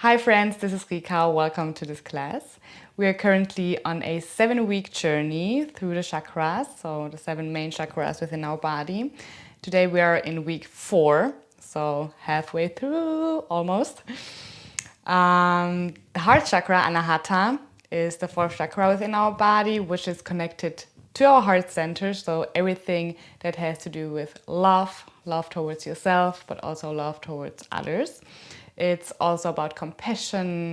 Hi friends, this is Rika. Welcome to this class. We are currently on a 7-week journey through the chakras, so the 7 main chakras within our body. Today we are in week 4, so halfway through almost. The heart chakra, Anahata, is the 4th chakra within our body, which is connected to our heart center. So everything that has to do with love towards yourself, but also love towards others. It's also about compassion,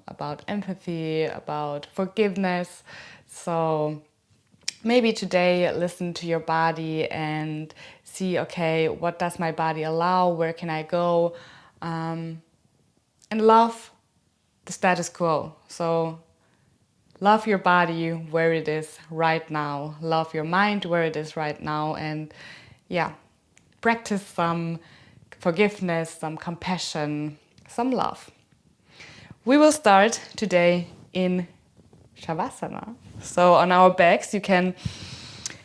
about empathy, about forgiveness. So maybe today listen to your body and see, okay, what does my body allow? Where can I go? And love the status quo. So love your body where it is right now. Love your mind where it is right now. And yeah, practice some forgiveness, some compassion, some love. We will start today in Shavasana. So on our backs, you can,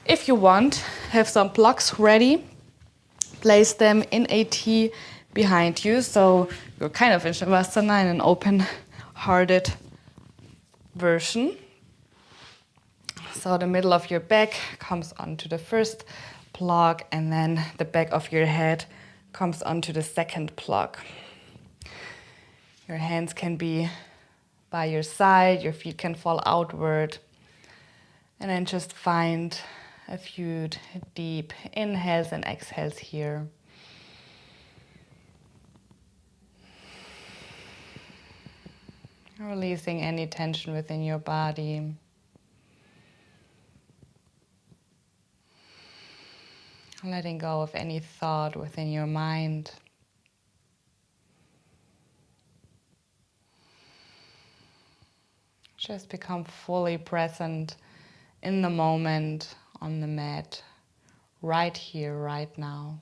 if you want, have some blocks ready. Place them in a T behind you. So you're kind of in Shavasana in an open-hearted version. So the middle of your back comes onto the first block, and then the back of your head comes onto the second block. Your hands can be by your side, your feet can fall outward. And then just find a few deep inhales and exhales here. Releasing any tension within your body. Letting go of any thought within your mind. Just become fully present in the moment, on the mat, right here, right now.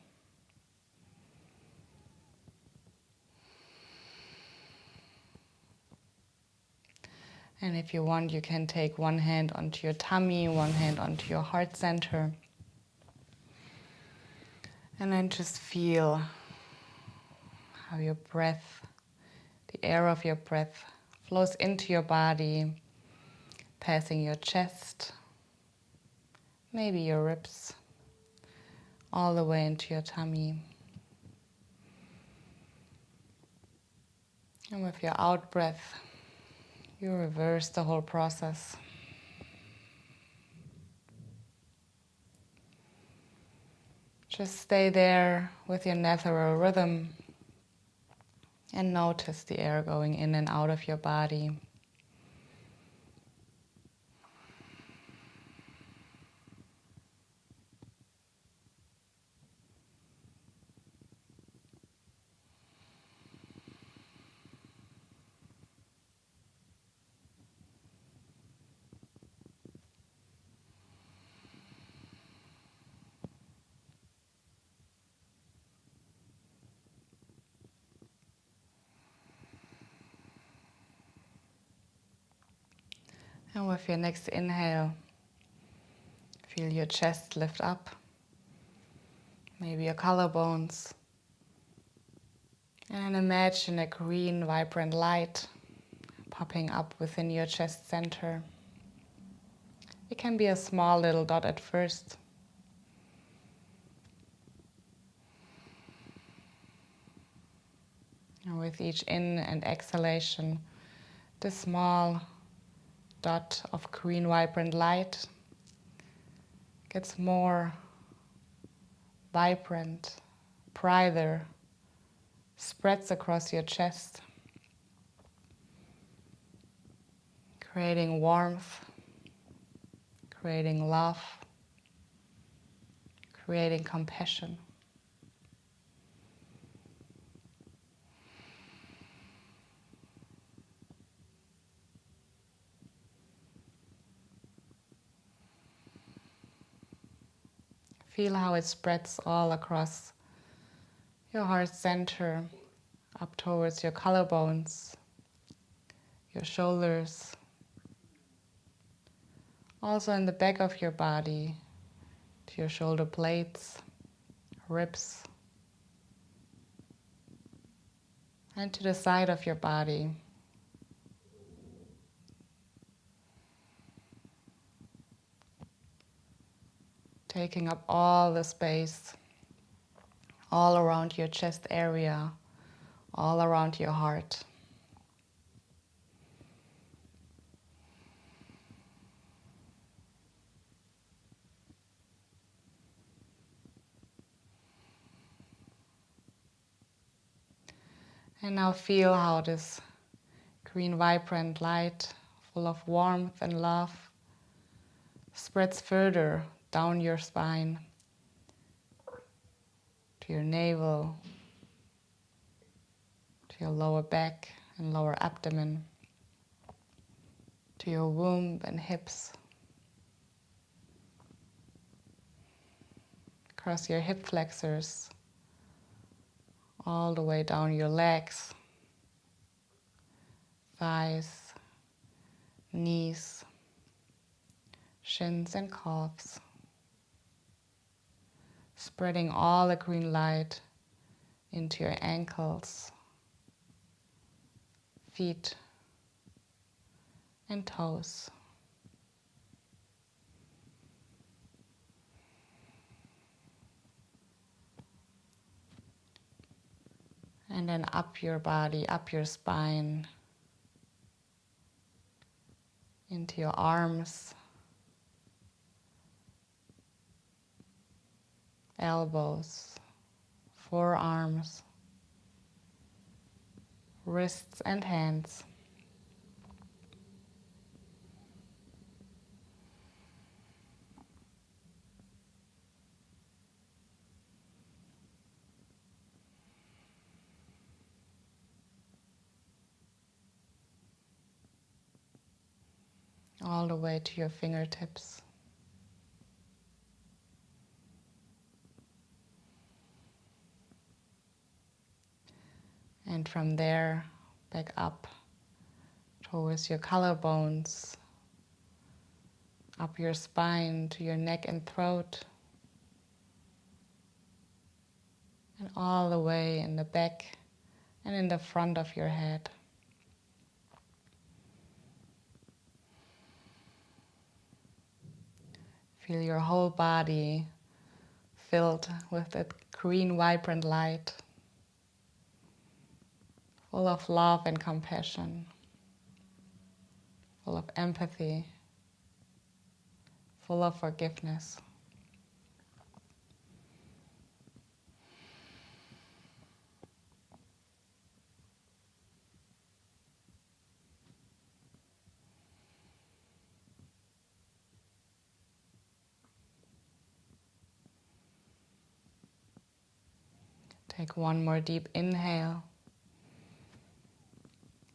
And if you want, you can take one hand onto your tummy, one hand onto your heart center. And then just feel how your breath, the air of your breath, flows into your body, passing your chest, maybe your ribs, all the way into your tummy. And with your out breath, you reverse the whole process. Just stay there with your natural rhythm and notice the air going in and out of your body. And with your next inhale, feel your chest lift up, maybe your collarbones. And imagine a green, vibrant light popping up within your chest center. It can be a small little dot at first. And with each in and exhalation, this small dot of green, vibrant light gets more vibrant, brighter, spreads across your chest, creating warmth, creating love, creating compassion. Feel how it spreads all across your heart center, up towards your collarbones, your shoulders, also in the back of your body, to your shoulder blades, ribs, and to the side of your body. Taking up all the space, all around your chest area, all around your heart. And now feel how this green vibrant light, full of warmth and love, spreads further down your spine, to your navel, to your lower back and lower abdomen, to your womb and hips, across your hip flexors, all the way down your legs, thighs, knees, shins and calves, spreading all the green light into your ankles, feet and toes. And then up your body, up your spine, into your arms, elbows, forearms, wrists and hands. All the way to your fingertips. And from there, back up towards your collarbones, up your spine to your neck and throat, and all the way in the back and in the front of your head. Feel your whole body filled with that green, vibrant light, full of love and compassion, full of empathy, full of forgiveness. Take one more deep inhale.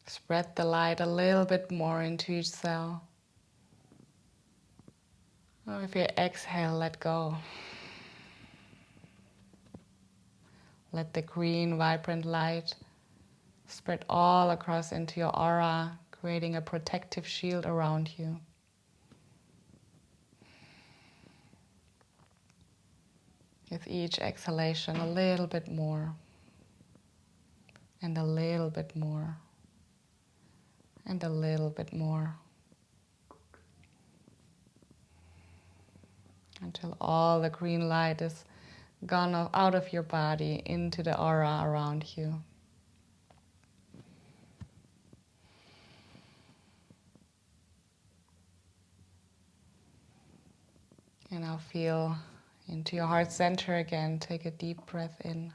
Spread the light a little bit more into each cell. Oh, if you exhale, let go. Let the green, vibrant light spread all across into your aura, creating a protective shield around you. With each exhalation, a little bit more, and a little bit more, and a little bit more, until all the green light is gone out of your body into the aura around you. And now feel into your heart center again. Take a deep breath in.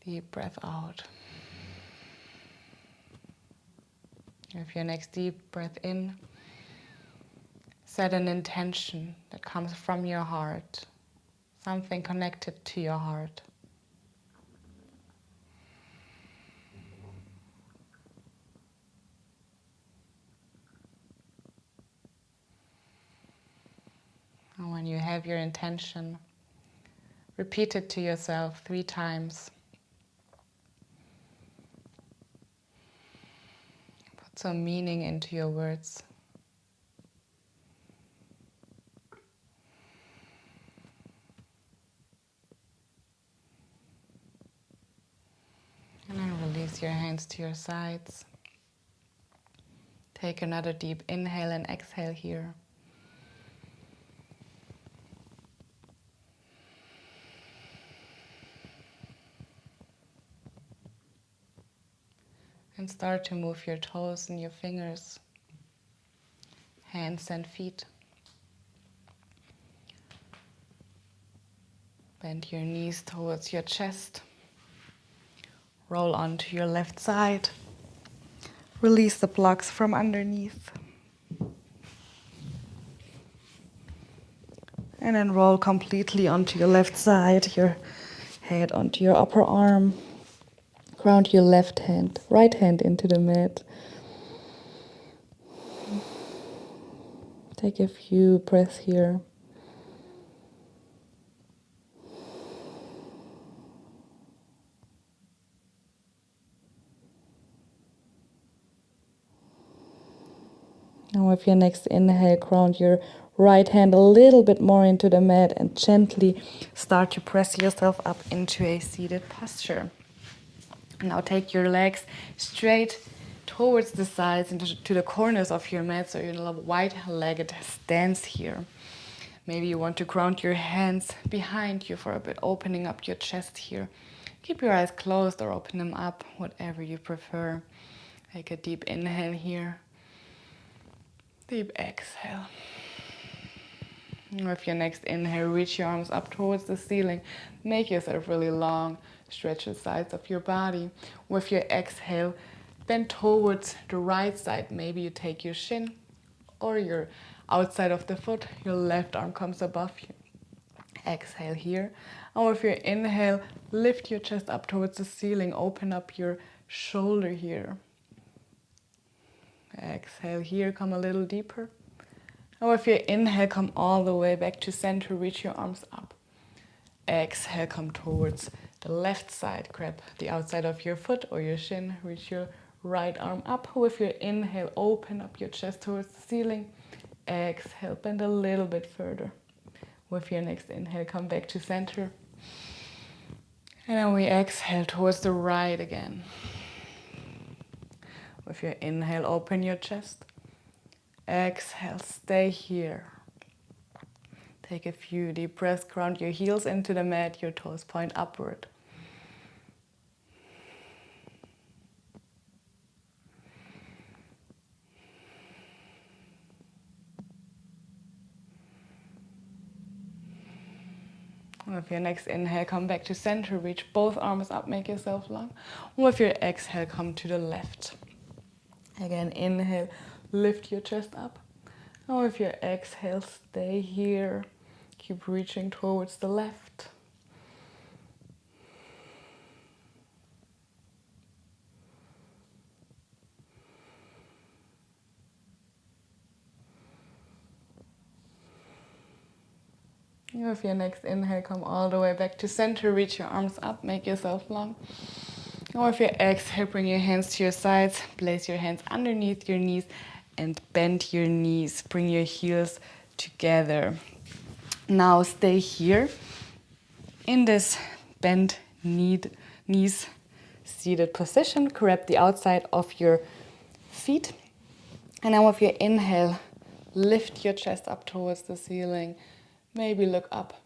Deep breath out. With your next deep breath in, set an intention that comes from your heart, something connected to your heart. And when you have your intention, repeat it to yourself 3 times. Put some meaning into your words. Place your hands to your sides. Take another deep inhale and exhale here. And start to move your toes and your fingers, hands and feet. Bend your knees towards your chest. Roll onto your left side. Release the blocks from underneath. And then roll completely onto your left side, your head onto your upper arm. Ground your right hand into the mat. Take a few breaths here. Now with your next inhale, ground your right hand a little bit more into the mat and gently start to press yourself up into a seated posture. Now take your legs straight towards the sides and to the corners of your mat, so you're in a wide-legged stance here. Maybe you want to ground your hands behind you for a bit, opening up your chest here. Keep your eyes closed or open them up, whatever you prefer. Take a deep inhale here. Deep exhale. With your next inhale, reach your arms up towards the ceiling. Make yourself really long. Stretch the sides of your body. With your exhale, bend towards the right side. Maybe you take your shin or your outside of the foot. Your left arm comes above you. Exhale here. And with your inhale, lift your chest up towards the ceiling. Open up your shoulder here. Exhale here, come a little deeper. And with your inhale, come all the way back to center, reach your arms up. Exhale, come towards the left side, grab the outside of your foot or your shin, reach your right arm up. With your inhale, open up your chest towards the ceiling. Exhale, bend a little bit further. With your next inhale, come back to center. And then we exhale towards the right again. With your inhale, open your chest. Exhale, stay here. Take a few deep breaths, ground your heels into the mat, your toes point upward. With your next inhale, come back to center, reach both arms up, make yourself long. With your exhale, come to the left. Again, inhale, lift your chest up. And with your exhale, stay here. Keep reaching towards the left. With your next inhale, come all the way back to center, reach your arms up, make yourself long. And with your exhale, bring your hands to your sides, place your hands underneath your knees and bend your knees. Bring your heels together. Now stay here in this bent knees seated position. Grab the outside of your feet. And now with your inhale, lift your chest up towards the ceiling. Maybe look up.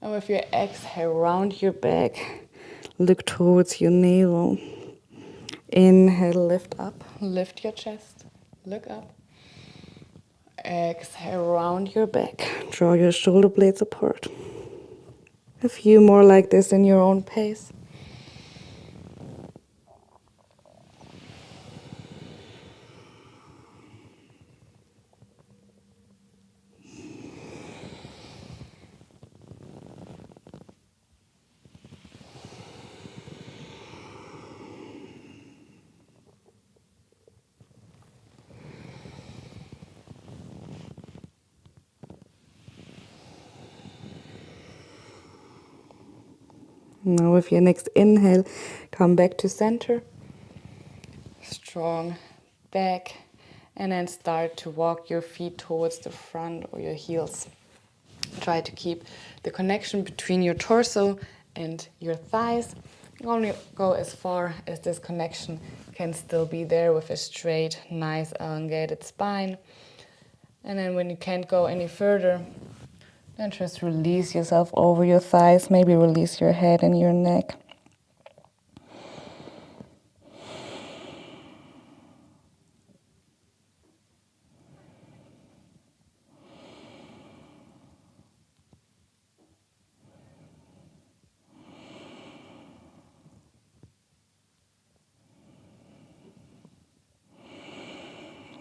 And with your exhale, round your back. Look towards your navel. Inhale, lift up. Lift your chest. Look up. Exhale, round your back. Draw your shoulder blades apart. A few more like this in your own pace. Now with your next inhale, come back to center. Strong back. And then start to walk your feet towards the front or your heels. Try to keep the connection between your torso and your thighs. Only go as far as this connection can still be there with a straight, nice, elongated spine. And then when you can't go any further, then just release yourself over your thighs. Maybe release your head and your neck.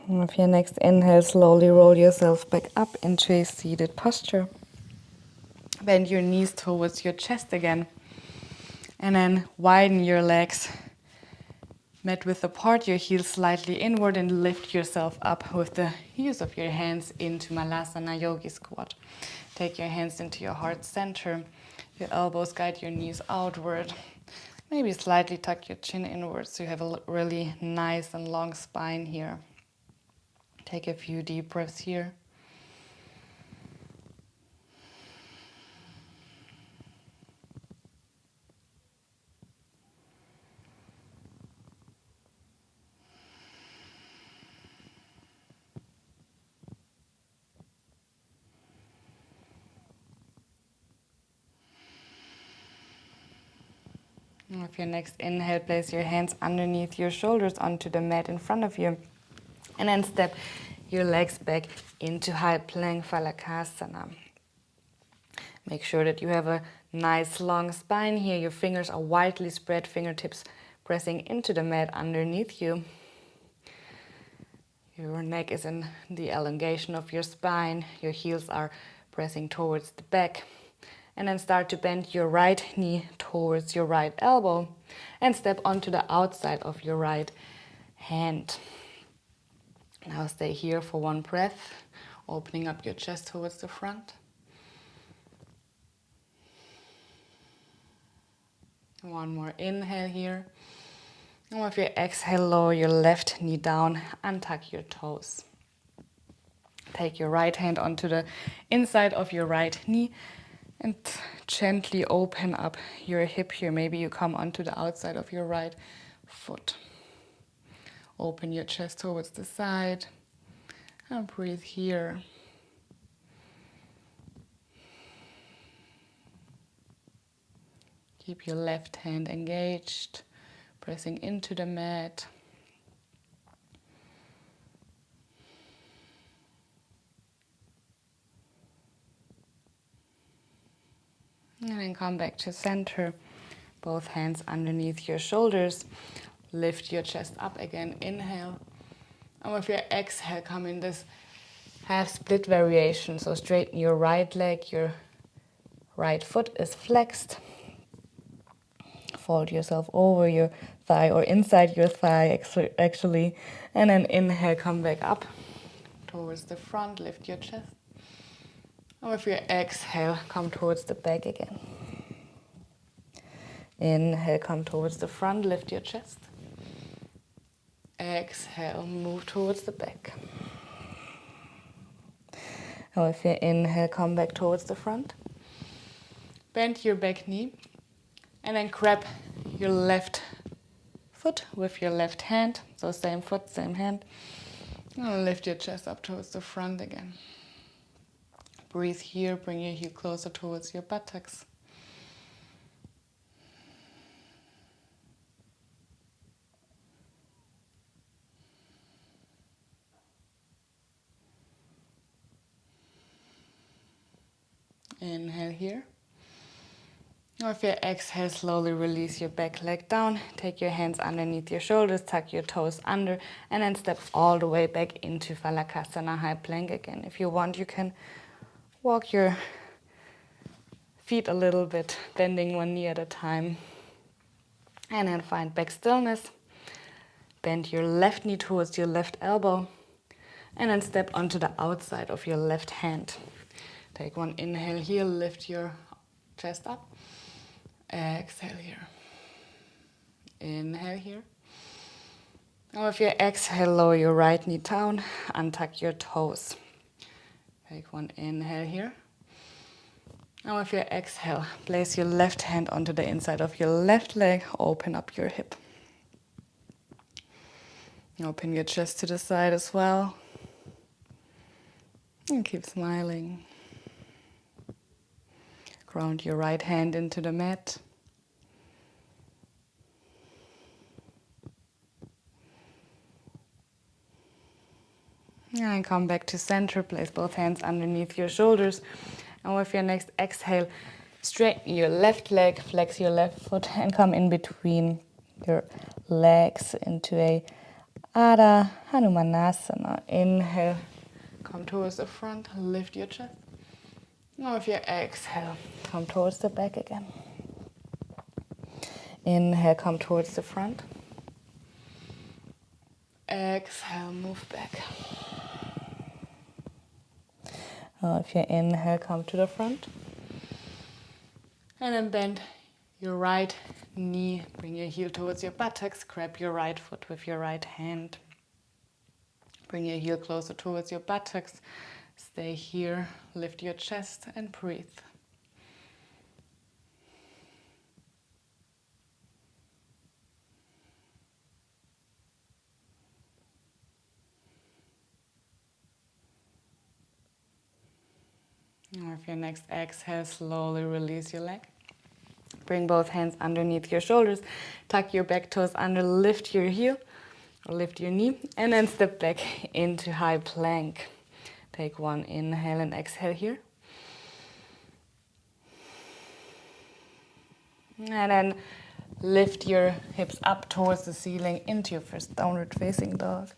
And with your next inhale, slowly roll yourself back up into a seated posture. Bend your knees towards your chest again. And then widen your legs. Mat width apart, your heels slightly inward, and lift yourself up with the use of your hands into Malasana Yogi Squat. Take your hands into your heart center. Your elbows guide your knees outward. Maybe slightly tuck your chin inward so you have a really nice and long spine here. Take a few deep breaths here. And with your next inhale, place your hands underneath your shoulders onto the mat in front of you. And then step your legs back into high plank Phalakasana. Make sure that you have a nice long spine here. Your fingers are widely spread, fingertips pressing into the mat underneath you. Your neck is in the elongation of your spine. Your heels are pressing towards the back. And then start to bend your right knee towards your right elbow and step onto the outside of your right hand. Now stay here for one breath, opening up your chest towards the front. One more inhale here. And with your exhale, lower your left knee down, untuck your toes. Take your right hand onto the inside of your right knee and gently open up your hip here. Maybe you come onto the outside of your right foot. Open your chest towards the side and breathe here. Keep your left hand engaged, pressing into the mat. And then come back to center. Both hands underneath your shoulders. Lift your chest up again. Inhale. And with your exhale, come in this half split variation. So straighten your right leg. Your right foot is flexed. Fold yourself over your thigh or inside your thigh actually. And then inhale, come back up towards the front. Lift your chest. And with your exhale, come towards the back again. Inhale, come towards the front, lift your chest. Exhale, move towards the back. And with your inhale, come back towards the front. Bend your back knee. And then grab your left foot with your left hand. So same foot, same hand. And lift your chest up towards the front again. Breathe here, bring your heel closer towards your buttocks. Inhale here. With your exhale, slowly release your back leg down. Take your hands underneath your shoulders, tuck your toes under, and then step all the way back into Phalakasana, high plank again. If you want, you can walk your feet a little bit, bending one knee at a time. And then find back stillness. Bend your left knee towards your left elbow. And then step onto the outside of your left hand. Take one inhale here, lift your chest up. Exhale here. Inhale here. And with your exhale, lower your right knee down, untuck your toes. Take one inhale here. Now with your exhale, place your left hand onto the inside of your left leg, open up your hip. Open your chest to the side as well. And keep smiling. Ground your right hand into the mat. And come back to center. Place both hands underneath your shoulders. And with your next exhale, straighten your left leg, flex your left foot, and come in between your legs into a Adha Hanumanasana. Inhale, come towards the front, lift your chest. Now with your exhale, come towards the back again. Inhale, come towards the front. Exhale, move back. If you inhale, come to the front. And then bend your right knee. Bring your heel towards your buttocks. Grab your right foot with your right hand. Bring your heel closer towards your buttocks. Stay here. Lift your chest and breathe. Or if your next exhale, slowly release your leg. Bring both hands underneath your shoulders. Tuck your back toes under, lift your heel or lift your knee, and then step back into high plank. Take one inhale and exhale here. And then lift your hips up towards the ceiling into your first downward facing dog.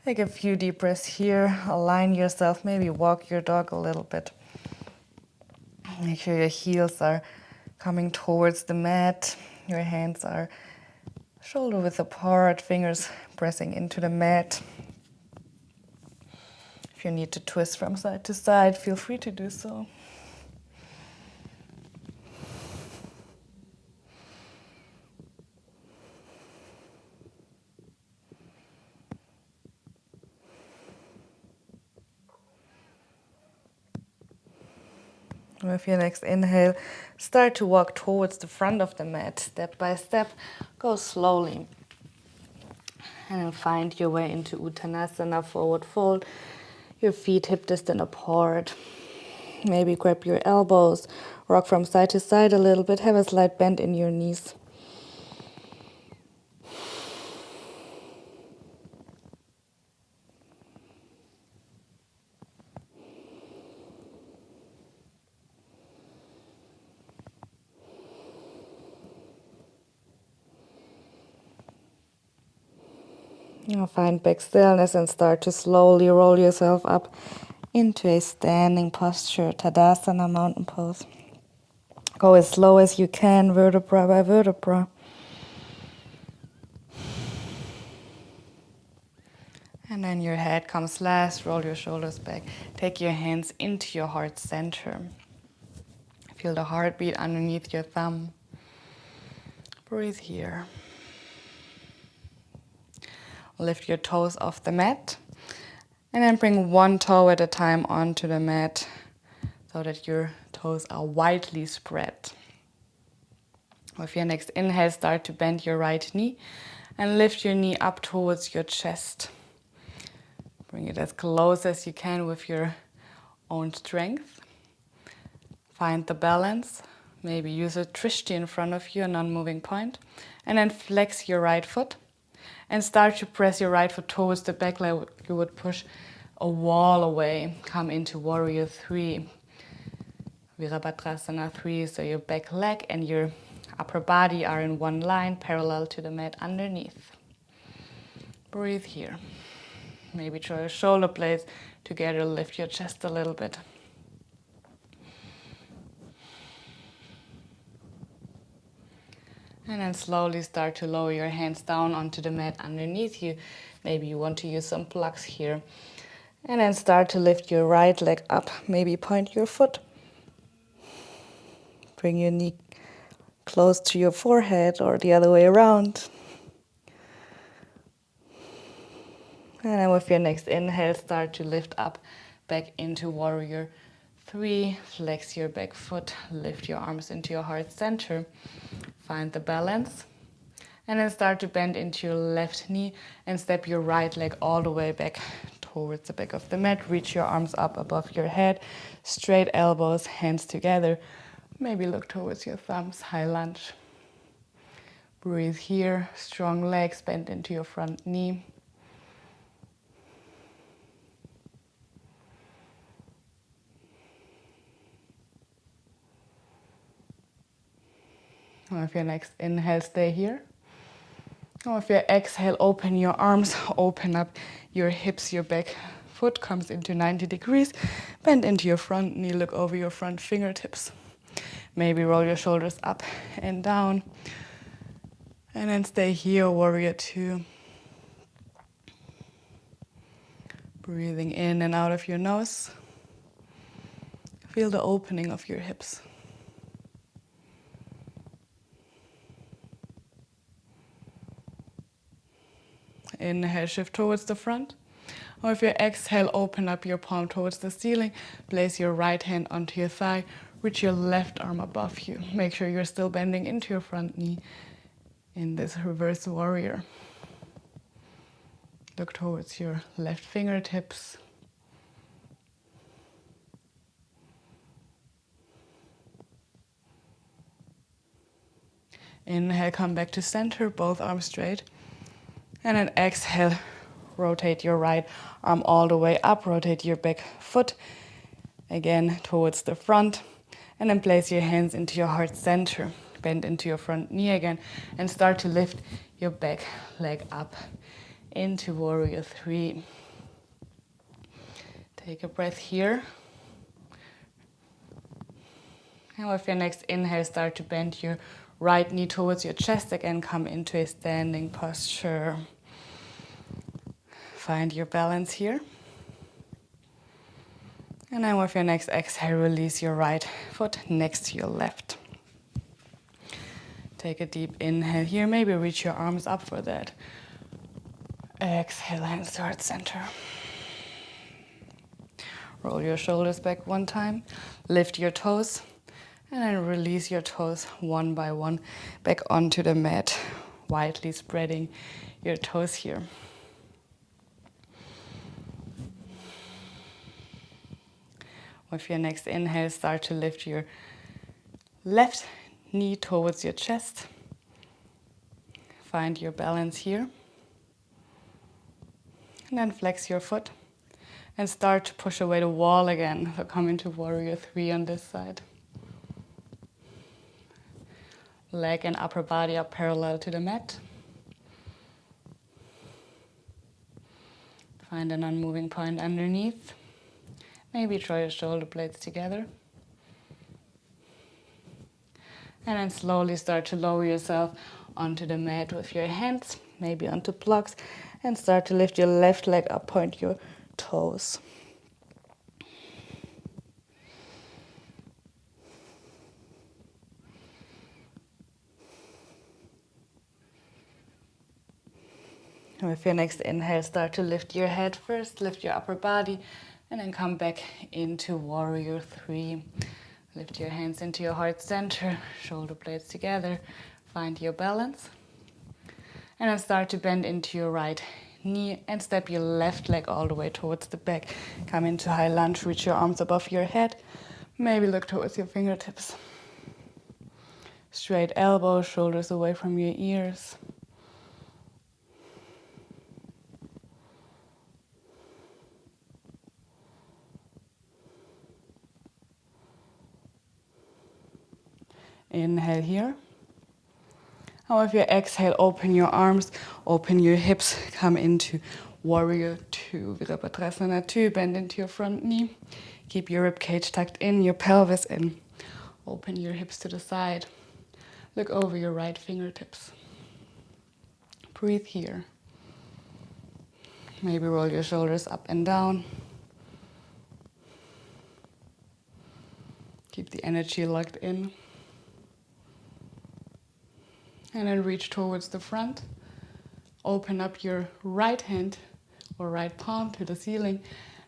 Take a few deep breaths here. Align yourself. Maybe walk your dog a little bit. Make sure your heels are coming towards the mat. Your hands are shoulder width apart, fingers pressing into the mat. If you need to twist from side to side, feel free to do so. With your next inhale, start to walk towards the front of the mat, step by step. Go slowly. And then find your way into Uttanasana, forward fold. Your feet hip distance apart. Maybe grab your elbows, rock from side to side a little bit, have a slight bend in your knees. Now find back stillness and start to slowly roll yourself up into a standing posture, Tadasana, mountain pose. Go as slow as you can, vertebra by vertebra. And then your head comes last, roll your shoulders back. Take your hands into your heart center. Feel the heartbeat underneath your thumb. Breathe here. Lift your toes off the mat. And then bring one toe at a time onto the mat so that your toes are widely spread. With your next inhale, start to bend your right knee and lift your knee up towards your chest. Bring it as close as you can with your own strength. Find the balance. Maybe use a drishti in front of you, a non-moving point. And then flex your right foot and start to press your right foot towards the back like you would push a wall away. Come into warrior 3. Virabhadrasana 3, so your back leg and your upper body are in one line, parallel to the mat underneath. Breathe here. Maybe draw your shoulder blades together, lift your chest a little bit. And then slowly start to lower your hands down onto the mat underneath you. Maybe you want to use some blocks here. And then start to lift your right leg up. Maybe point your foot. Bring your knee close to your forehead or the other way around. And then with your next inhale, start to lift up back into warrior 3, flex your back foot, lift your arms into your heart center, find the balance, and then start to bend into your left knee and step your right leg all the way back towards the back of the mat. Reach your arms up above your head, straight elbows, hands together. Maybe look towards your thumbs, high lunge. Breathe here, strong legs, bend into your front knee. With your next inhale, stay here. With your exhale, open your arms, open up your hips, your back foot comes into 90 degrees. Bend into your front knee, look over your front fingertips. Maybe roll your shoulders up and down. And then stay here, warrior 2. Breathing in and out of your nose. Feel the opening of your hips. Inhale, shift towards the front. Or if you exhale, open up your palm towards the ceiling. Place your right hand onto your thigh. Reach your left arm above you. Make sure you're still bending into your front knee in this reverse warrior. Look towards your left fingertips. Inhale, come back to center, both arms straight. And then exhale, rotate your right arm all the way up, rotate your back foot again towards the front, and then place your hands into your heart center. Bend into your front knee again and start to lift your back leg up into warrior 3. Take a breath here. And with your next inhale, start to bend your right knee towards your chest again, come into a standing posture. Find your balance here. And then with your next exhale, release your right foot next to your left. Take a deep inhale here. Maybe reach your arms up for that. Exhale, hands to heart center. Roll your shoulders back one time. Lift your toes. And then release your toes one by one back onto the mat. Widely spreading your toes here. With your next inhale, start to lift your left knee towards your chest. Find your balance here. And then flex your foot. And start to push away the wall again. So come into warrior 3 on this side. Leg and upper body are parallel to the mat. Find a non-moving point underneath. Maybe draw your shoulder blades together. And then slowly start to lower yourself onto the mat with your hands, maybe onto blocks, and start to lift your left leg up, point your toes. And with your next inhale, start to lift your head first, lift your upper body, and then come back into warrior 3. Lift your hands into your heart center, shoulder blades together, find your balance. And then start to bend into your right knee and step your left leg all the way towards the back. Come into high lunge, reach your arms above your head. Maybe look towards your fingertips. Straight elbows, shoulders away from your ears. Inhale here. And with your exhale, open your arms, open your hips, come into warrior 2, Virabhadrasana 2, bend into your front knee. Keep your rib cage tucked in, your pelvis in. Open your hips to the side. Look over your right fingertips. Breathe here. Maybe roll your shoulders up and down. Keep the energy locked in. And then reach towards the front. Open up your right hand or right palm to the ceiling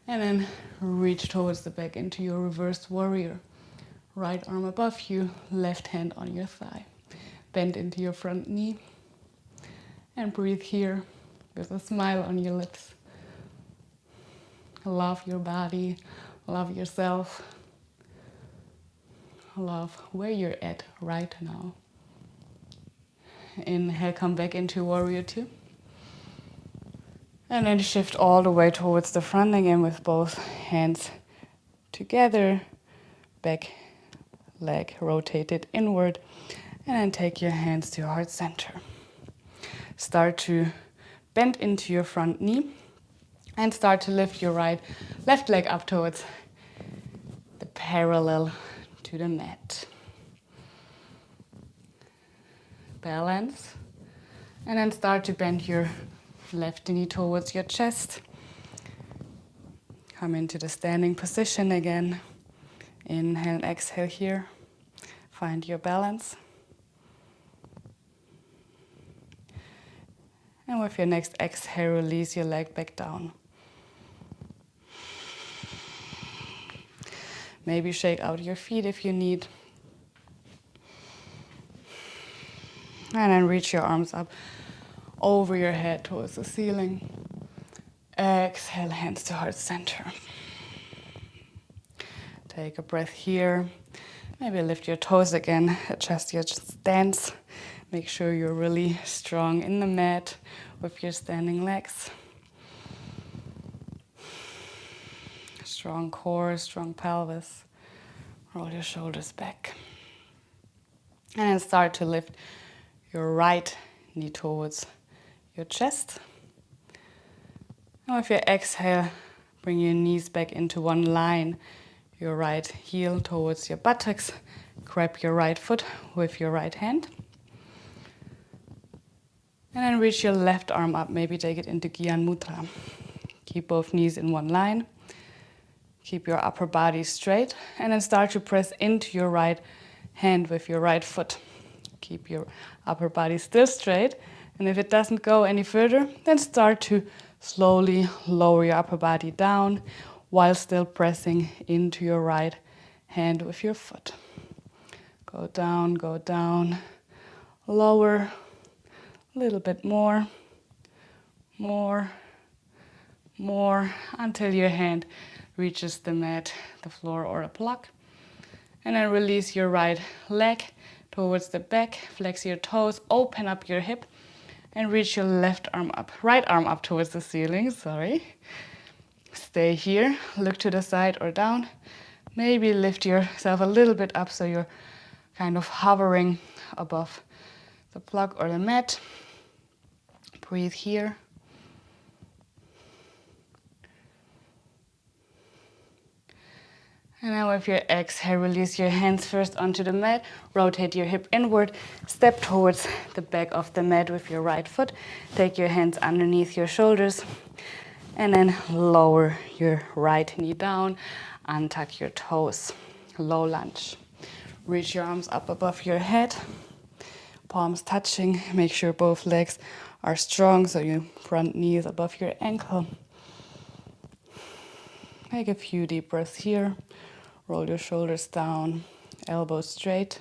And then reach towards the back into your reversed warrior. Right arm above you, left hand on your thigh. Bend into your front knee. And breathe here with a smile on your lips. Love your body, love yourself. Love where you're at right now. Inhale, come back into warrior two. And then shift all the way towards the front again with both hands together. Back leg rotated inward. And then take your hands to your heart center. Start to bend into your front knee. And start to lift your left leg up towards the parallel to the mat. Balance. And then start to bend your left knee towards your chest. Come into the standing position again. Inhale and exhale here. Find your balance. And with your next exhale, release your leg back down. Maybe shake out your feet if you need. And then reach your arms up over your head towards the ceiling. Exhale, hands to heart center. Take a breath here. Maybe lift your toes again, adjust your stance. Make sure you're really strong in the mat with your standing legs. Strong core, strong pelvis. Roll your shoulders back. And then start to lift your right knee towards your chest. And with your exhale, bring your knees back into one line. Your right heel towards your buttocks. Grab your right foot with your right hand. And then reach your left arm up. Maybe take it into Gyan Mudra. Keep both knees in one line. Keep your upper body straight. And then start to press into your right hand with your right foot. Keep your upper body still straight. And if it doesn't go any further, then start to slowly lower your upper body down while still pressing into your right hand with your foot. Go down, lower, a little bit more, until your hand reaches the mat, the floor, or a block. And then release your right leg towards the back, flex your toes, open up your hip, and reach your right arm up towards the ceiling, Stay here, look to the side or down. Maybe lift yourself a little bit up so you're kind of hovering above the block or the mat. Breathe here. And now with your exhale, release your hands first onto the mat. Rotate your hip inward. Step towards the back of the mat with your right foot. Take your hands underneath your shoulders. And then lower your right knee down. Untuck your toes. Low lunge. Reach your arms up above your head. Palms touching. Make sure both legs are strong so your front knee is above your ankle. Take a few deep breaths here. Roll your shoulders down. Elbows straight.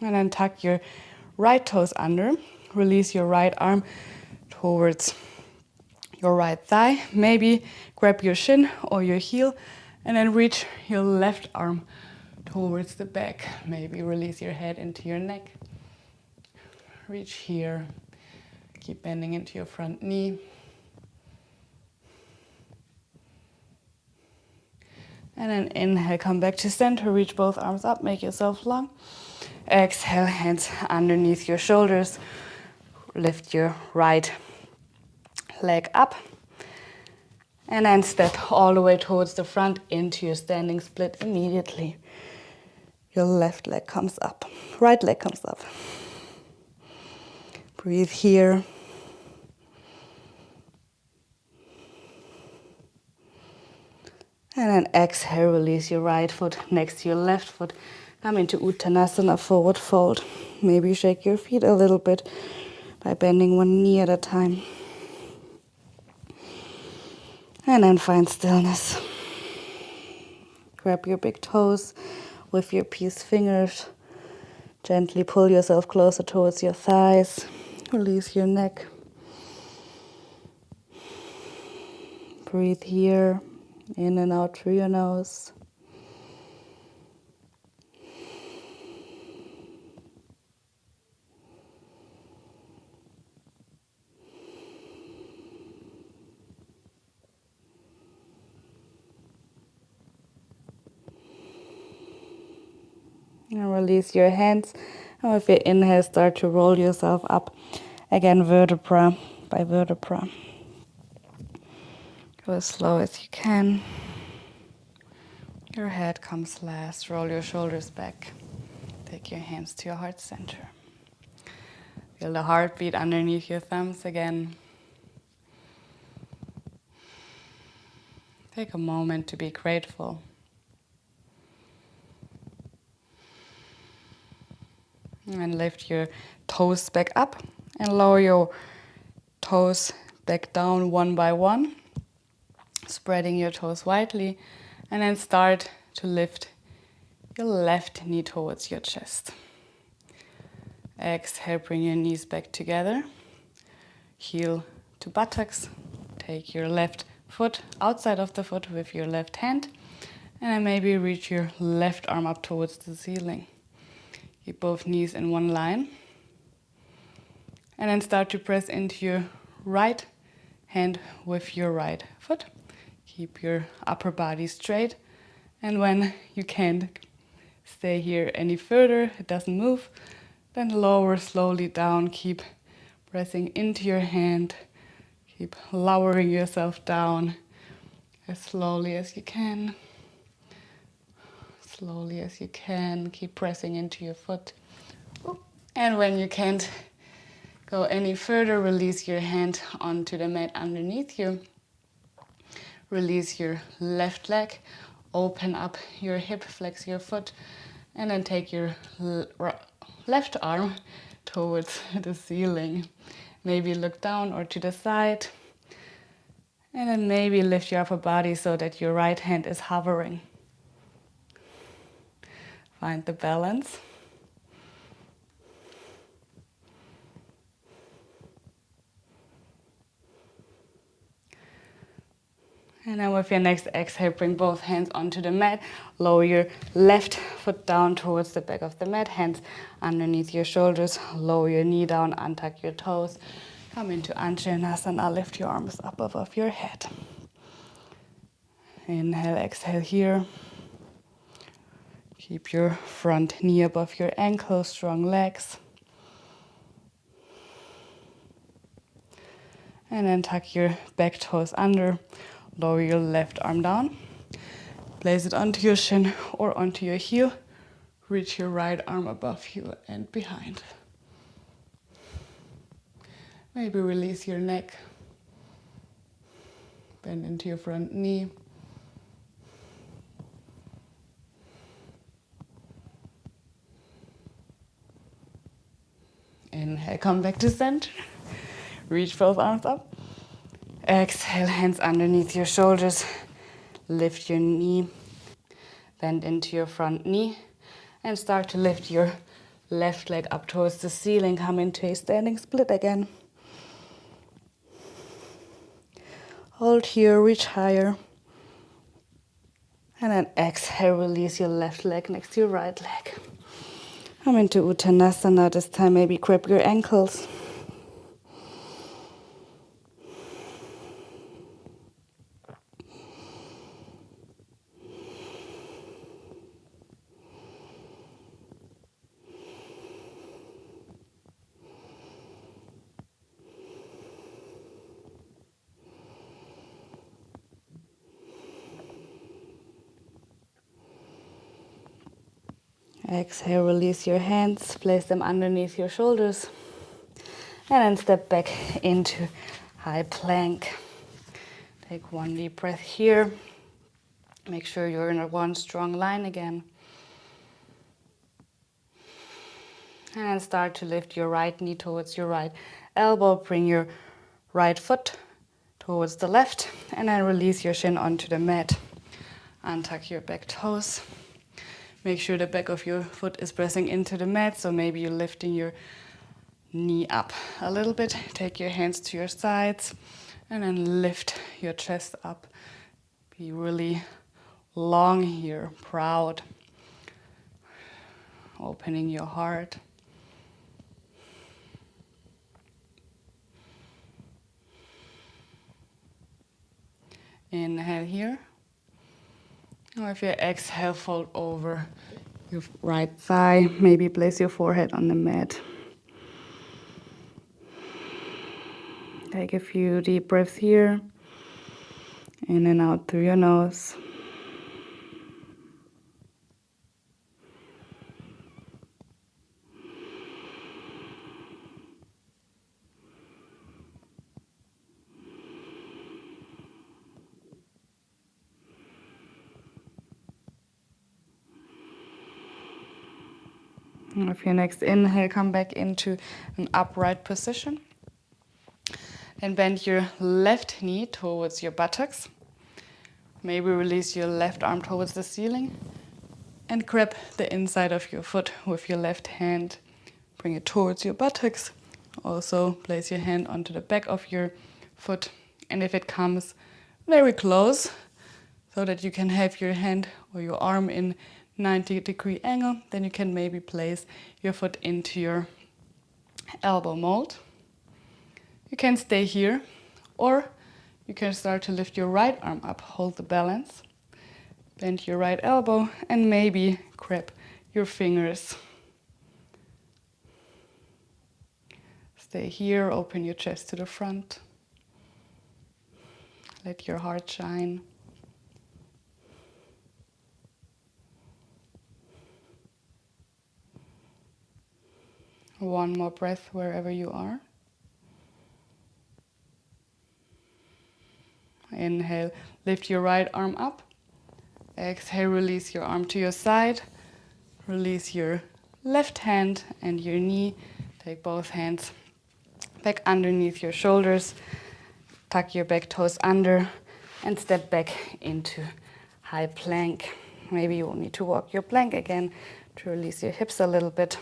And then tuck your right toes under. Release your right arm towards your right thigh. Maybe grab your shin or your heel and then reach your left arm towards the back. Maybe release your head into your neck. Reach here. Keep bending into your front knee. And then inhale, come back to center. Reach both arms up, make yourself long. Exhale, hands underneath your shoulders. Lift your right leg up. And then step all the way towards the front into your standing split immediately. Your left leg comes up, right leg comes up. Breathe here. And then exhale, release your right foot next to your left foot. Come into Uttanasana, forward fold. Maybe shake your feet a little bit by bending one knee at a time. And then find stillness. Grab your big toes with your peace fingers. Gently pull yourself closer towards your thighs. Release your neck. Breathe here, in and out through your nose. And release your hands. And with your inhale, start to roll yourself up. Again, vertebra by vertebra. Go as slow as you can. Your head comes last. Roll your shoulders back. Take your hands to your heart center. Feel the heartbeat underneath your thumbs again. Take a moment to be grateful. And lift your toes back up and lower your toes back down one by one, spreading your toes widely, and then start to lift your left knee towards your chest. Exhale, bring your knees back together, heel to buttocks. Take your left foot outside of the foot with your left hand, and then maybe reach your left arm up towards the ceiling. Keep both knees in one line. And then start to press into your right hand with your right foot. Keep your upper body straight. And when you can't stay here any further, it doesn't move, then lower slowly down. Keep pressing into your hand. Keep lowering yourself down as slowly as you can. Slowly as you can, keep pressing into your foot. And when you can't go any further, release your hand onto the mat underneath you. Release your left leg, open up your hip, flex your foot, and then take your left arm towards the ceiling. Maybe look down or to the side. And then maybe lift your upper body so that your right hand is hovering. Find the balance. And then with your next exhale, bring both hands onto the mat. Lower your left foot down towards the back of the mat. Hands underneath your shoulders. Lower your knee down, untuck your toes. Come into Anahata. Lift your arms up above your head. Inhale, exhale here. Keep your front knee above your ankle, strong legs. And then tuck your back toes under. Lower your left arm down. Place it onto your shin or onto your heel. Reach your right arm above you and behind. Maybe release your neck. Bend into your front knee. Inhale, come back to center. Reach both arms up. Exhale, hands underneath your shoulders. Lift your knee. Bend into your front knee. And start to lift your left leg up towards the ceiling. Come into a standing split again. Hold here, reach higher. And then exhale, release your left leg next to your right leg. Come into Uttanasana. This time maybe grab your ankles. Exhale, release your hands, place them underneath your shoulders, and then step back into high plank. Take one deep breath here. Make sure you're in a one strong line again. And start to lift your right knee towards your right elbow. Bring your right foot towards the left. And then release your shin onto the mat. Untuck your back toes. Make sure the back of your foot is pressing into the mat. So maybe you're lifting your knee up a little bit. Take your hands to your sides. And then lift your chest up. Be really long here, proud. Opening your heart. Inhale here. Or if you exhale, fold over your right thigh. Maybe place your forehead on the mat. Take a few deep breaths here. In and out through your nose. With your next inhale, come back into an upright position. And bend your left knee towards your buttocks. Maybe release your left arm towards the ceiling. And grab the inside of your foot with your left hand. Bring it towards your buttocks. Also place your hand onto the back of your foot. And if it comes very close, so that you can have your hand or your arm in 90-degree angle, then you can maybe place your foot into your elbow mold. You can stay here, or you can start to lift your right arm up, hold the balance, bend your right elbow, and maybe grab your fingers. Stay here, open your chest to the front. Let your heart shine. One more breath wherever you are. Inhale, lift your right arm up. Exhale, release your arm to your side. Release your left hand and your knee. Take both hands back underneath your shoulders. Tuck your back toes under and step back into high plank. Maybe you will need to walk your plank again to release your hips a little bit.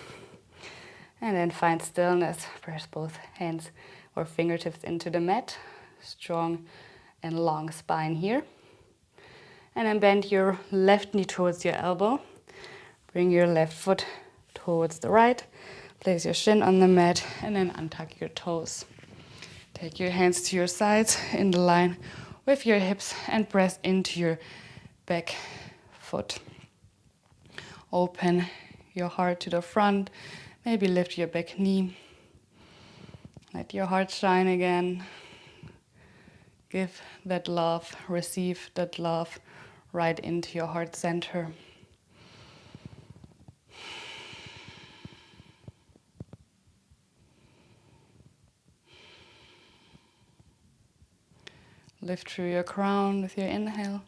And then find stillness. Press both hands or fingertips into the mat. Strong and long spine here. And then bend your left knee towards your elbow. Bring your left foot towards the right. Place your shin on the mat and then untuck your toes. Take your hands to your sides in the line with your hips and press into your back foot. Open your heart to the front. Maybe lift your back knee. Let your heart shine again. Give that love, receive that love right into your heart center. Lift through your crown with your inhale.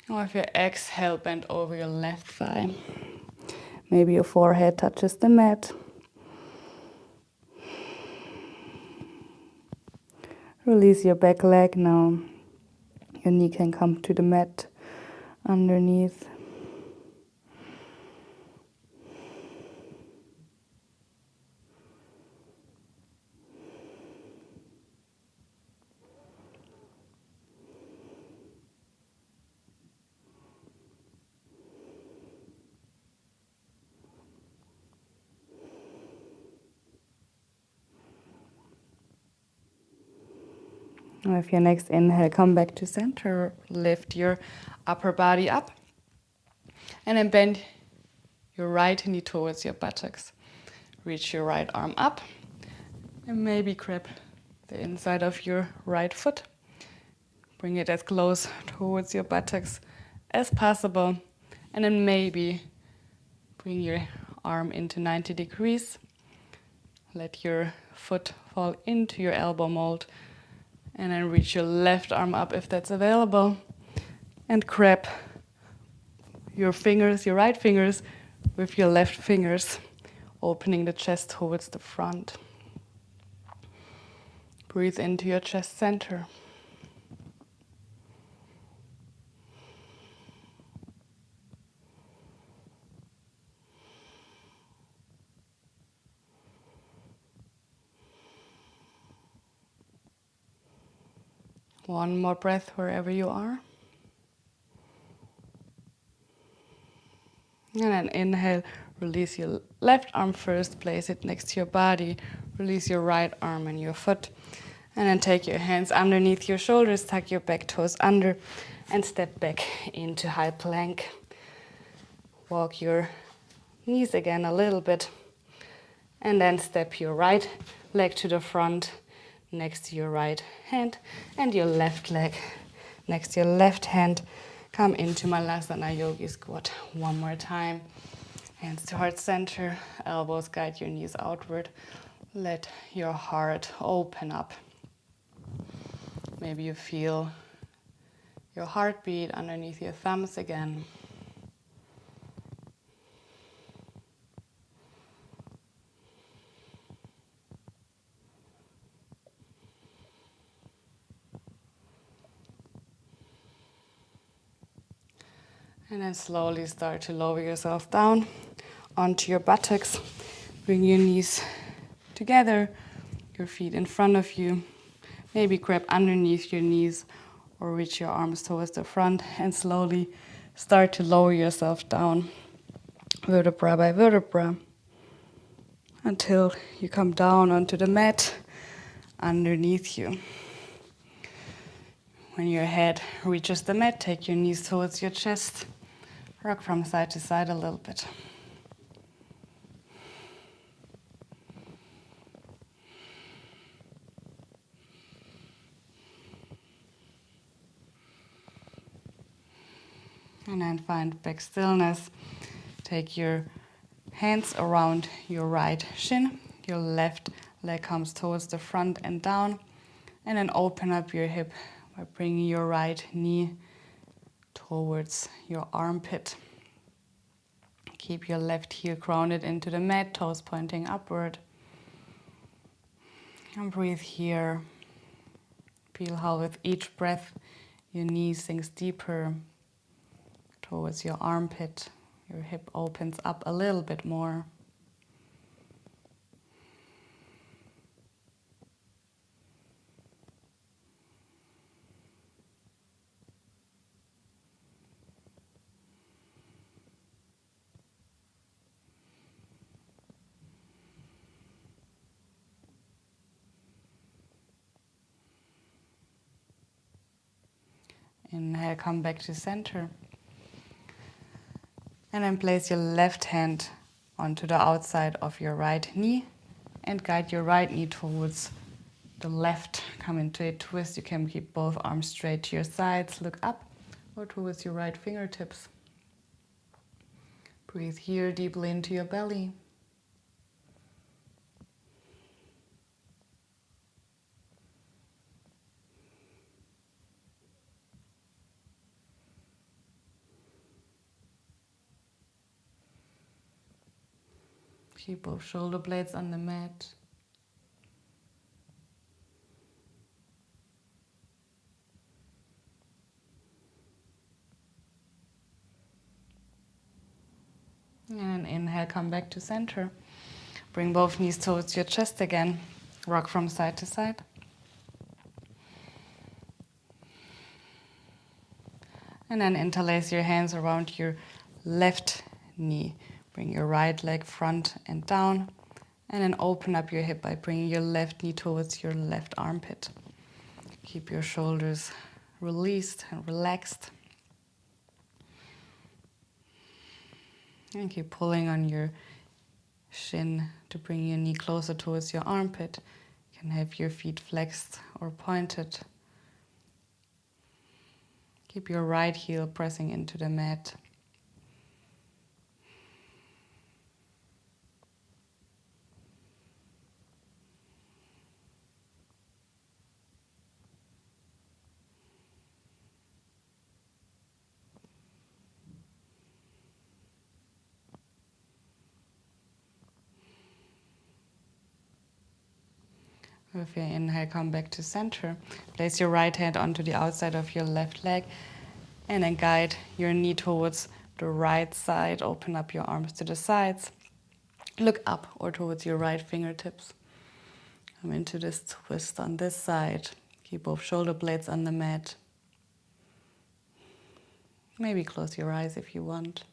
Or if you exhale, bend over your left thigh. Maybe your forehead touches the mat. Release your back leg now. Your knee can come to the mat underneath. With your next inhale, come back to center. Lift your upper body up. And then bend your right knee towards your buttocks. Reach your right arm up. And maybe grab the inside of your right foot. Bring it as close towards your buttocks as possible. And then maybe bring your arm into 90 degrees. Let your foot fall into your elbow mold. And then reach your left arm up if that's available. And grab your fingers, your right fingers, with your left fingers. opening the chest towards the front. Breathe into your chest center. One more breath wherever you are. And then inhale, release your left arm first, place it next to your body. Release your right arm and your foot. And then take your hands underneath your shoulders, tuck your back toes under, and step back into high plank. Walk your knees again a little bit. And then step your right leg to the front next to your right hand and your left leg next to your left hand. Come into Malasana Yogi Squat one more time. Hands to heart center, elbows guide your knees outward. Let your heart open up. Maybe you feel your heartbeat underneath your thumbs again. And then slowly start to lower yourself down onto your buttocks. Bring your knees together, your feet in front of you. Maybe grab underneath your knees or reach your arms towards the front and slowly start to lower yourself down, vertebra by vertebra, until you come down onto the mat underneath you. When your head reaches the mat, take your knees towards your chest. Rock from side to side a little bit. And then find back stillness. Take your hands around your right shin. Your left leg comes towards the front and down. And then open up your hip by bringing your right knee towards your armpit. Keep your left heel grounded into the mat, toes pointing upward. And breathe here. Feel how with each breath your knee sinks deeper towards your armpit. Your hip opens up a little bit more. Inhale, come back to center. And then place your left hand onto the outside of your right knee and guide your right knee towards the left. Come into a twist. You can keep both arms straight to your sides. Look up or towards your right fingertips. Breathe here deeply into your belly. Keep both shoulder blades on the mat. And then inhale, come back to center. Bring both knees towards your chest again. Rock from side to side. And then interlace your hands around your left knee. Bring your right leg front and down. And then open up your hip by bringing your left knee towards your left armpit. Keep your shoulders released and relaxed. And keep pulling on your shin to bring your knee closer towards your armpit. You can have your feet flexed or pointed. Keep your right heel pressing into the mat. With your inhale, come back to center. Place your right hand onto the outside of your left leg and then guide your knee towards the right side. Open up your arms to the sides. Look up or towards your right fingertips. Come into this twist on this side. Keep both shoulder blades on the mat. Maybe close your eyes if you want.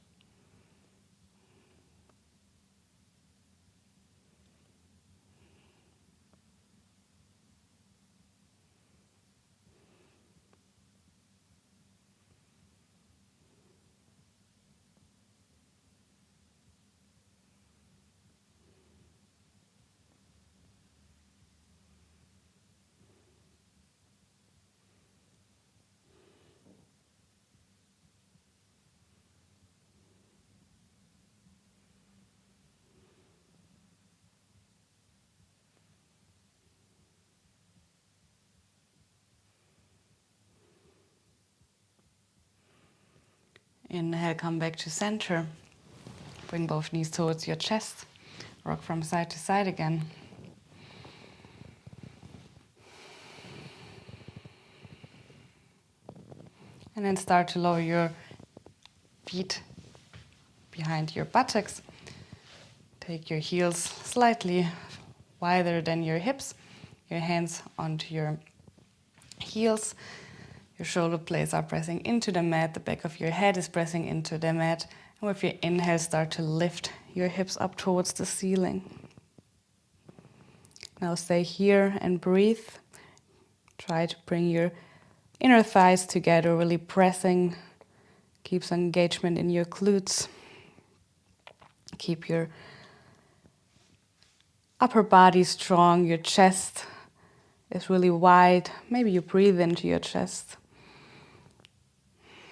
Inhale, come back to center. Bring both knees towards your chest. Rock from side to side again. And then start to lower your feet behind your buttocks. Take your heels slightly wider than your hips. Your hands onto your heels. Your shoulder blades are pressing into the mat. The back of your head is pressing into the mat. And with your inhale, start to lift your hips up towards the ceiling. Now stay here and breathe. Try to bring your inner thighs together, really pressing. Keep some engagement in your glutes. Keep your upper body strong. Your chest is really wide. Maybe you breathe into your chest.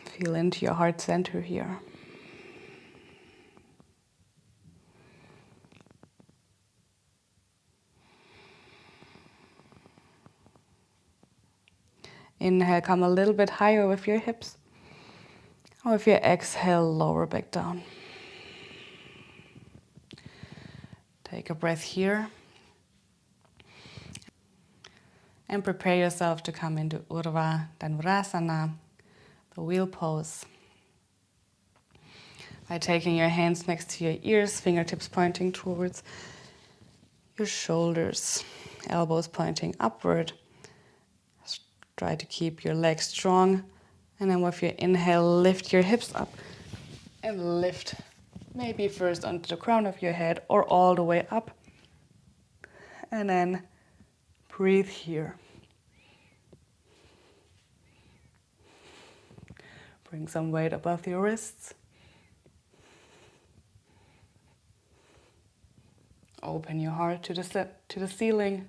Feel into your heart center here. Inhale, come a little bit higher with your hips. Or with your exhale, lower back down. Take a breath here. And prepare yourself to come into Urdhva Dhanurasana, the wheel pose. By taking your hands next to your ears, fingertips pointing towards your shoulders, elbows pointing upward. Try to keep your legs strong. And then with your inhale, lift your hips up. And lift, maybe first onto the crown of your head or all the way up. And then breathe here. Bring some weight above your wrists. Open your heart to the ceiling.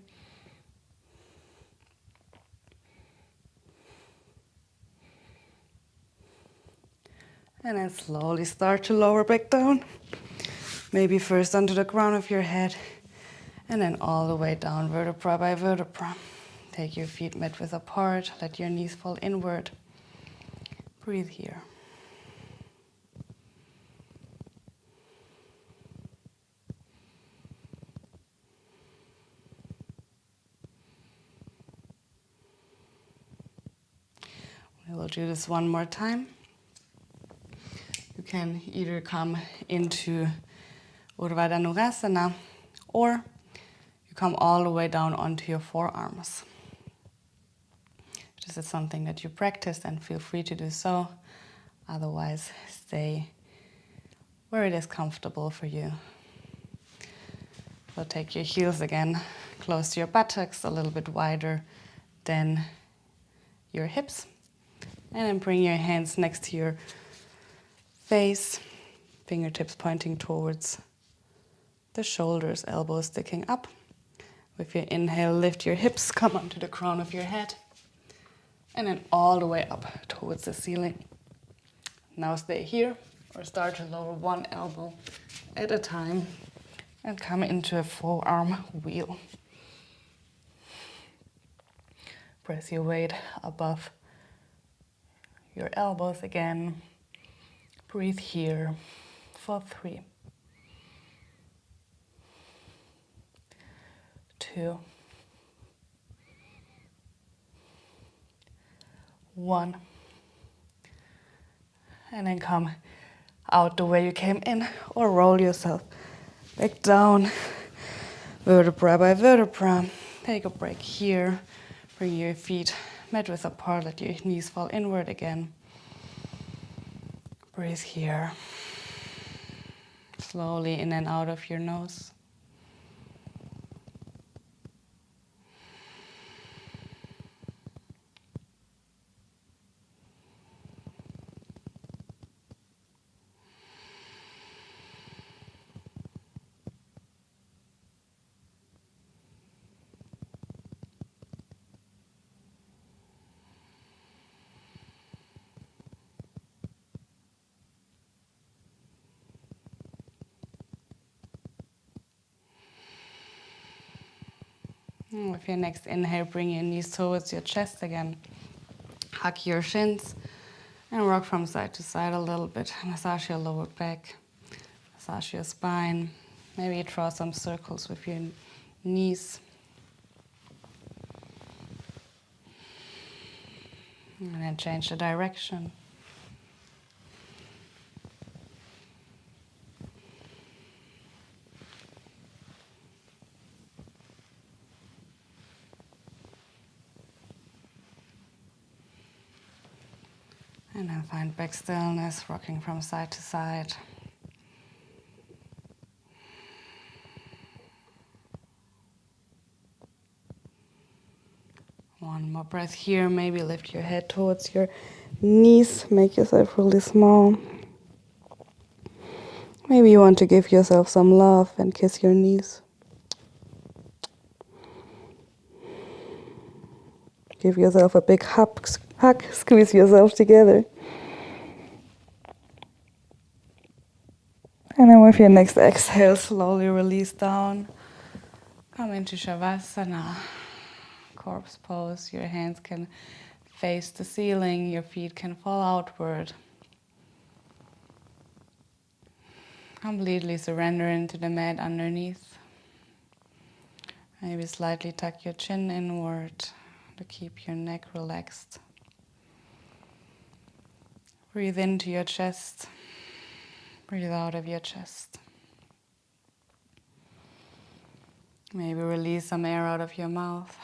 And then slowly start to lower back down. Maybe first onto the crown of your head. And then all the way down, vertebra by vertebra. Take your feet midwidth apart. Let your knees fall inward. Breathe here. We will do this one more time. You can either come into Urdhva Dhanurasana or you come all the way down onto your forearms. If this is something that you practice, then feel free to do so. Otherwise, stay where it is comfortable for you. So take your heels again close to your buttocks, a little bit wider than your hips. And then bring your hands next to your face, fingertips pointing towards the shoulders, elbows sticking up. With your inhale, lift your hips, come onto the crown of your head, and then all the way up towards the ceiling. Now stay here, or start to lower one elbow at a time and come into a forearm wheel. Press your weight above your elbows again. Breathe here for 3, 2, 1. And then come out the way you came in, or roll yourself back down, vertebra by vertebra. Take a break here. Bring your feet mat width apart, let your knees fall inward again. Breathe here. Slowly in and out of your nose. With your next inhale, bring your knees towards your chest again. Hug your shins and rock from side to side a little bit. Massage your lower back, massage your spine. Maybe draw some circles with your knees. And then change the direction. And then find back stillness, rocking from side to side. One more breath here. Maybe lift your head towards your knees. Make yourself really small. Maybe you want to give yourself some love and kiss your knees. Give yourself a big hug, squeeze yourself together. And then with your next exhale, slowly release down. Come into Shavasana, corpse pose. Your hands can face the ceiling, your feet can fall outward. Completely surrender into the mat underneath. Maybe slightly tuck your chin inward to keep your neck relaxed. Breathe into your chest. Breathe out of your chest. Maybe release some air out of your mouth.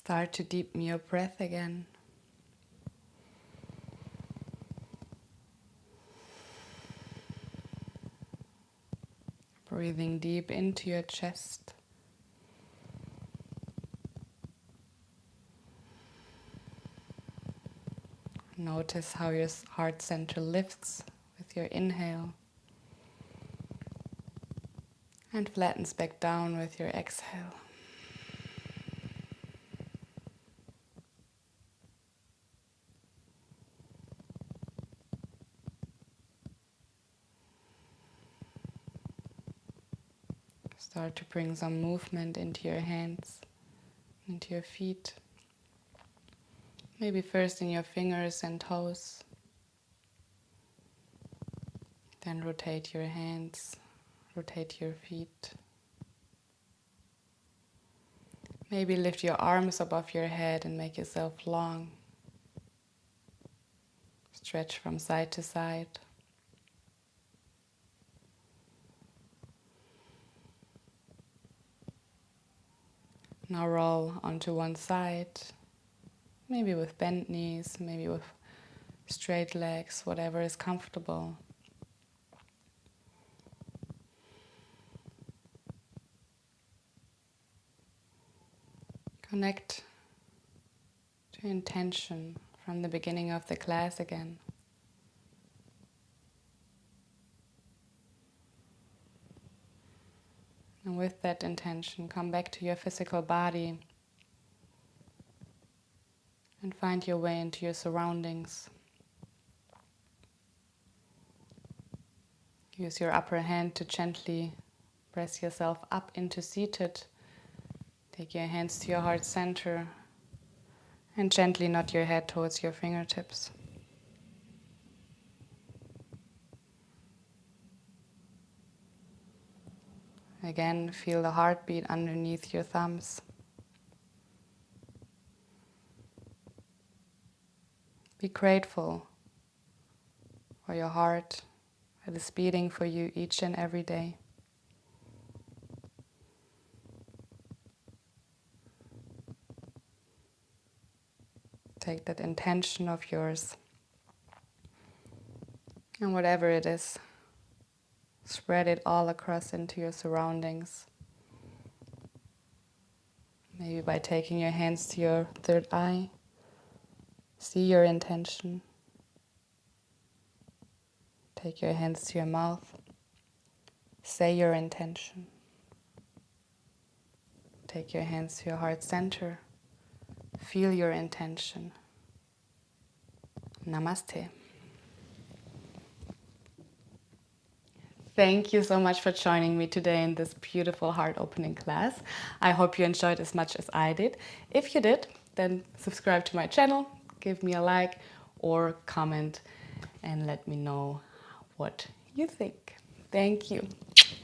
Start to deepen your breath again. Breathing deep into your chest. Notice how your heart center lifts with your inhale and flattens back down with your exhale. Start to bring some movement into your hands, into your feet. Maybe first in your fingers and toes. Then rotate your hands, rotate your feet. Maybe lift your arms above your head and make yourself long. Stretch from side to side. Now roll onto one side, maybe with bent knees, maybe with straight legs, whatever is comfortable. Connect to intention from the beginning of the class again. And with that intention, come back to your physical body and find your way into your surroundings. Use your upper hand to gently press yourself up into seated. Take your hands to your heart center and gently nod your head towards your fingertips. Again, feel the heartbeat underneath your thumbs. Be grateful for your heart that is beating for you each and every day. Take that intention of yours, and whatever it is, spread it all across into your surroundings. Maybe by taking your hands to your third eye, see your intention. Take your hands to your mouth, say your intention. Take your hands to your heart center, feel your intention. Namaste. Thank you so much for joining me today in this beautiful heart-opening class. I hope you enjoyed as much as I did. If you did, then subscribe to my channel, give me a like or comment and let me know what you think. Thank you.